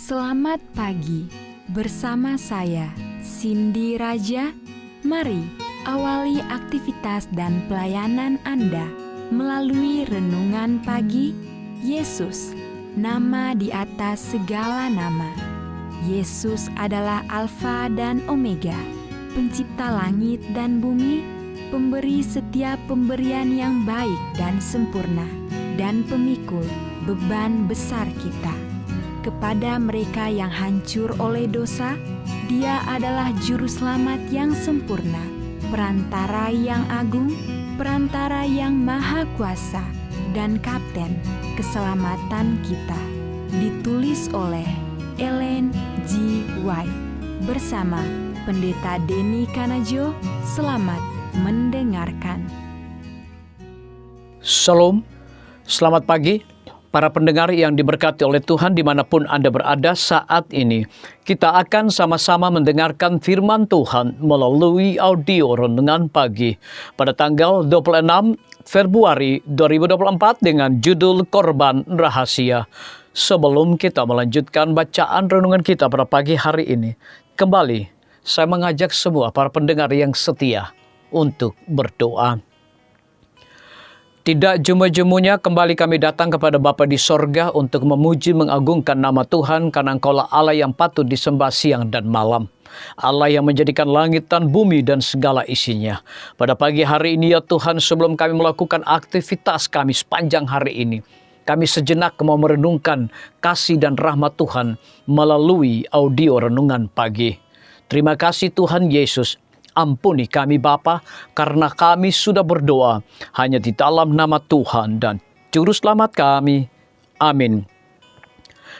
Selamat pagi, bersama saya Cindy Raja. Mari awali aktivitas dan pelayanan Anda melalui renungan pagi. Yesus, nama di atas segala nama. Yesus adalah Alfa dan Omega, pencipta langit dan bumi, pemberi setiap pemberian yang baik dan sempurna, dan pemikul beban besar kita. Kepada mereka yang hancur oleh dosa, Dia adalah juru selamat yang sempurna, perantara yang agung, perantara yang maha kuasa, dan kapten keselamatan kita. Ditulis oleh Ellen G. White bersama Pendeta Denny Kanajo. Selamat mendengarkan. Shalom, selamat pagi para pendengar yang diberkati oleh Tuhan dimanapun Anda berada saat ini. Kita akan sama-sama mendengarkan firman Tuhan melalui audio renungan pagi pada tanggal 26 Februari 2024 dengan judul Korban Rahasia. Sebelum kita melanjutkan bacaan renungan kita pada pagi hari ini, kembali saya mengajak semua para pendengar yang setia untuk berdoa. Tidak jemu-jemunya kembali kami datang kepada Bapa di sorga untuk memuji mengagungkan nama Tuhan, karena Engkaulah Allah yang patut disembah siang dan malam. Allah yang menjadikan langit dan bumi dan segala isinya. Pada pagi hari ini ya Tuhan, sebelum kami melakukan aktivitas kami sepanjang hari ini, kami sejenak mau merenungkan kasih dan rahmat Tuhan melalui audio renungan pagi. Terima kasih Tuhan Yesus. Ampuni kami Bapa, karena kami sudah berdoa hanya di dalam nama Tuhan dan Juru Selamat kami. Amin.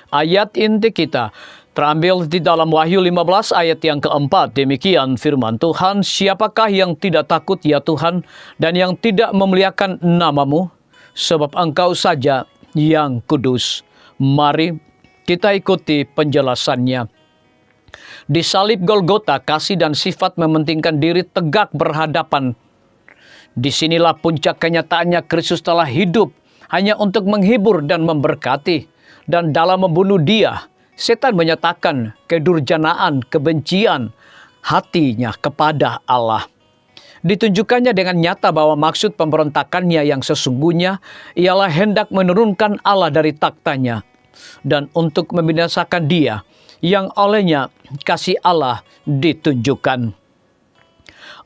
Ayat inti kita terambil di dalam Wahyu 15 ayat yang keempat. Demikian firman Tuhan, siapakah yang tidak takut ya Tuhan, dan yang tidak memuliakan namamu, sebab Engkau saja yang kudus. Mari kita ikuti penjelasannya. Di salib Golgota, kasih dan sifat mementingkan diri tegak berhadapan. Disinilah puncak kenyataannya Kristus telah hidup hanya untuk menghibur dan memberkati. Dan dalam membunuh Dia, setan menyatakan kedurjanaan, kebencian hatinya kepada Allah. Ditunjukkannya dengan nyata bahwa maksud pemberontakannya yang sesungguhnya ialah hendak menurunkan Allah dari taktanya dan untuk membinasakan Dia yang olehnya kasih Allah ditunjukkan.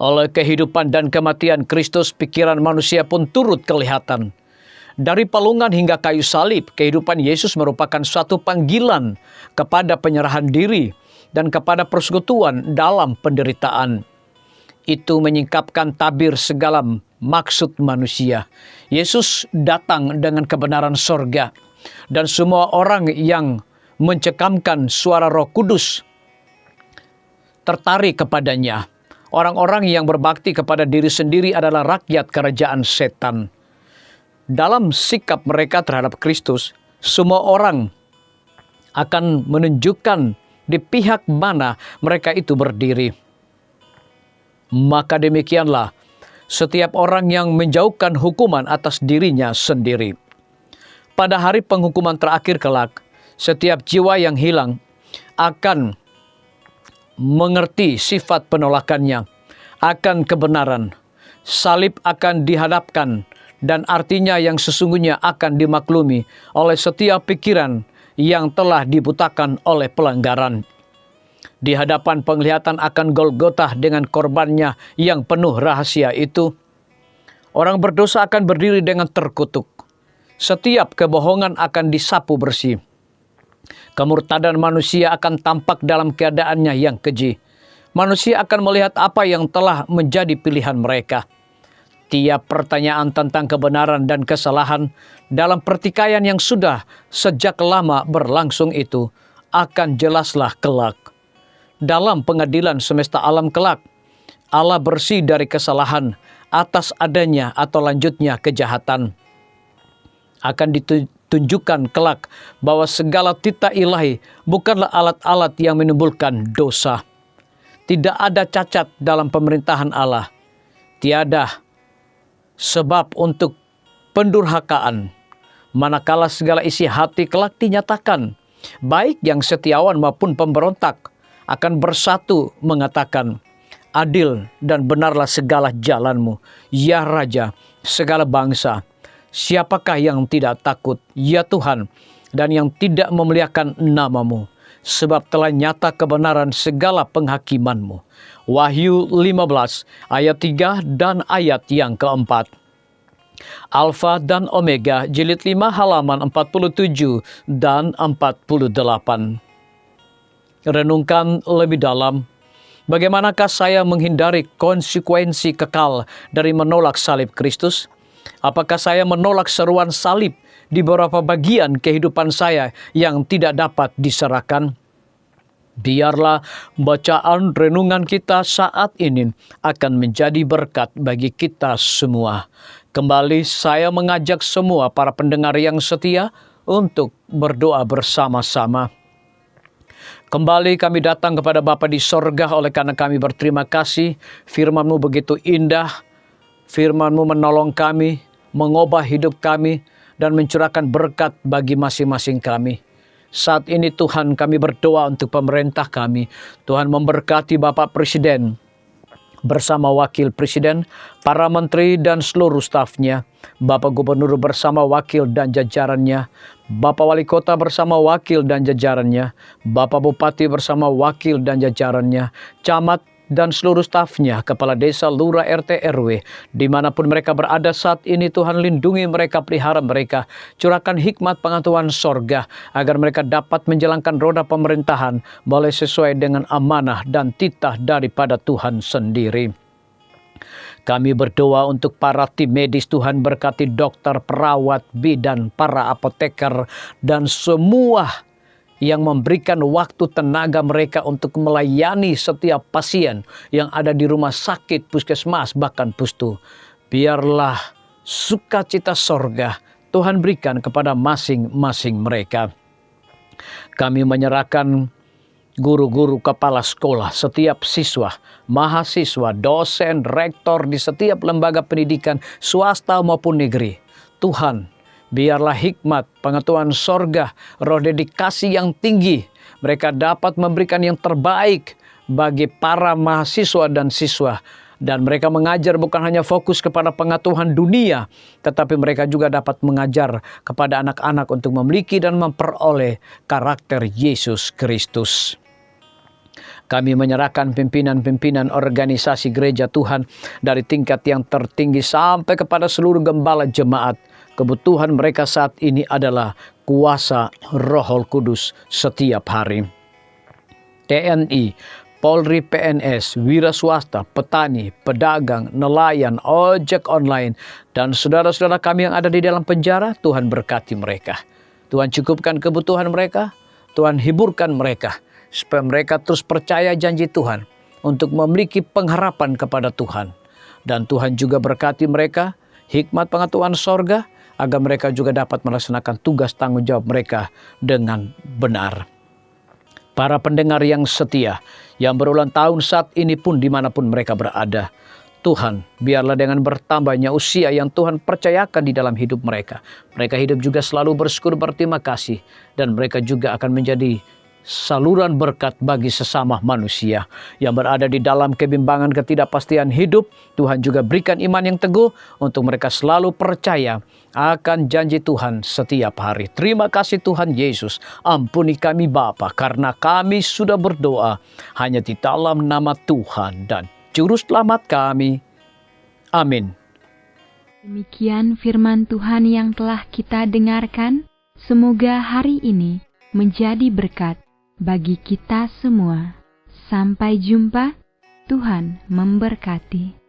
Oleh kehidupan dan kematian Kristus, pikiran manusia pun turut kelihatan. Dari palungan hingga kayu salib, kehidupan Yesus merupakan suatu panggilan kepada penyerahan diri dan kepada persekutuan dalam penderitaan. Itu menyingkapkan tabir segala maksud manusia. Yesus datang dengan kebenaran sorga, dan semua orang yang mencekamkan suara Roh Kudus tertarik kepadanya. Orang-orang yang berbakti kepada diri sendiri adalah rakyat kerajaan setan. Dalam sikap mereka terhadap Kristus, semua orang akan menunjukkan di pihak mana mereka itu berdiri. Maka demikianlah setiap orang yang menjauhkan hukuman atas dirinya sendiri. Pada hari penghukuman terakhir kelak, setiap jiwa yang hilang akan mengerti sifat penolakannya akan kebenaran. Salib akan dihadapkan dan artinya yang sesungguhnya akan dimaklumi oleh setiap pikiran yang telah dibutakan oleh pelanggaran. Di hadapan penglihatan akan Golgota dengan korbannya yang penuh rahasia itu, orang berdosa akan berdiri dengan terkutuk. Setiap kebohongan akan disapu bersih. Kemurtadan manusia akan tampak dalam keadaannya yang keji. Manusia akan melihat apa yang telah menjadi pilihan mereka. Tiap pertanyaan tentang kebenaran dan kesalahan dalam pertikaian yang sudah sejak lama berlangsung itu akan jelaslah kelak. Dalam pengadilan semesta alam kelak, Allah bersih dari kesalahan atas adanya atau lanjutnya kejahatan. Akan tunjukkan kelak bahwa segala titah ilahi bukanlah alat-alat yang menimbulkan dosa. Tidak ada cacat dalam pemerintahan Allah. Tiada sebab untuk pendurhakaan. Manakala segala isi hati kelak dinyatakan, baik yang setiawan maupun pemberontak, akan bersatu mengatakan, adil dan benarlah segala jalanmu, ya Raja, segala bangsa. Siapakah yang tidak takut, ya Tuhan, dan yang tidak memuliakan namamu? Sebab telah nyata kebenaran segala penghakimanmu. Wahyu 15 ayat 3 dan ayat yang keempat. Alfa dan Omega, jilid 5 halaman 47 dan 48. Renungkan lebih dalam, bagaimanakah saya menghindari konsekuensi kekal dari menolak salib Kristus? Apakah saya menolak seruan salib di beberapa bagian kehidupan saya yang tidak dapat diserahkan? Biarlah bacaan renungan kita saat ini akan menjadi berkat bagi kita semua. Kembali saya mengajak semua para pendengar yang setia untuk berdoa bersama-sama. Kembali kami datang kepada Bapa di sorga oleh karena kami berterima kasih. Firman-Mu begitu indah. Firman-Mu menolong kami, mengubah hidup kami, dan mencurahkan berkat bagi masing-masing kami. Saat ini Tuhan kami berdoa untuk pemerintah kami. Tuhan memberkati Bapak Presiden bersama Wakil Presiden, para menteri dan seluruh stafnya, Bapak Gubernur bersama wakil dan jajarannya, Bapak Wali Kota bersama wakil dan jajarannya, Bapak Bupati bersama wakil dan jajarannya, camat dan seluruh stafnya, kepala desa, lurah, RT, RW, dimanapun mereka berada saat ini. Tuhan lindungi mereka, pelihara mereka, curahkan hikmat pengetahuan sorga, agar mereka dapat menjalankan roda pemerintahan boleh sesuai dengan amanah dan titah daripada Tuhan sendiri. Kami berdoa untuk para tim medis. Tuhan berkati dokter, perawat, bidan, para apoteker, dan semua yang memberikan waktu tenaga mereka untuk melayani setiap pasien yang ada di rumah sakit, puskesmas, bahkan pustu. Biarlah sukacita sorga Tuhan berikan kepada masing-masing mereka. Kami menyerahkan guru-guru, kepala sekolah, setiap siswa, mahasiswa, dosen, rektor di setiap lembaga pendidikan, swasta maupun negeri. Tuhan, biarlah hikmat, pengetahuan sorga, roh dedikasi yang tinggi, mereka dapat memberikan yang terbaik bagi para mahasiswa dan siswa. Dan mereka mengajar bukan hanya fokus kepada pengetahuan dunia, tetapi mereka juga dapat mengajar kepada anak-anak untuk memiliki dan memperoleh karakter Yesus Kristus. Kami menyerahkan pimpinan-pimpinan organisasi gereja Tuhan dari tingkat yang tertinggi sampai kepada seluruh gembala jemaat. Kebutuhan mereka saat ini adalah kuasa Roh Kudus setiap hari. TNI, Polri, PNS, wira swasta, petani, pedagang, nelayan, ojek online, dan saudara-saudara kami yang ada di dalam penjara, Tuhan berkati mereka. Tuhan cukupkan kebutuhan mereka, Tuhan hiburkan mereka, supaya mereka terus percaya janji Tuhan untuk memiliki pengharapan kepada Tuhan. Dan Tuhan juga berkati mereka, hikmat pengetahuan sorga, agar mereka juga dapat melaksanakan tugas tanggung jawab mereka dengan benar. Para pendengar yang setia, yang berulang tahun saat ini pun dimanapun mereka berada, Tuhan, biarlah dengan bertambahnya usia yang Tuhan percayakan di dalam hidup mereka, mereka hidup juga selalu bersyukur, berterima kasih, dan mereka juga akan menjadi saluran berkat bagi sesama manusia yang berada di dalam kebimbangan ketidakpastian hidup. Tuhan juga berikan iman yang teguh untuk mereka selalu percaya akan janji Tuhan setiap hari. Terima kasih Tuhan Yesus. Ampuni kami Bapa, karena kami sudah berdoa hanya di dalam nama Tuhan dan Juru Selamat kami. Amin. Demikian firman Tuhan yang telah kita dengarkan. Semoga hari ini menjadi berkat bagi kita semua. Sampai jumpa, Tuhan memberkati.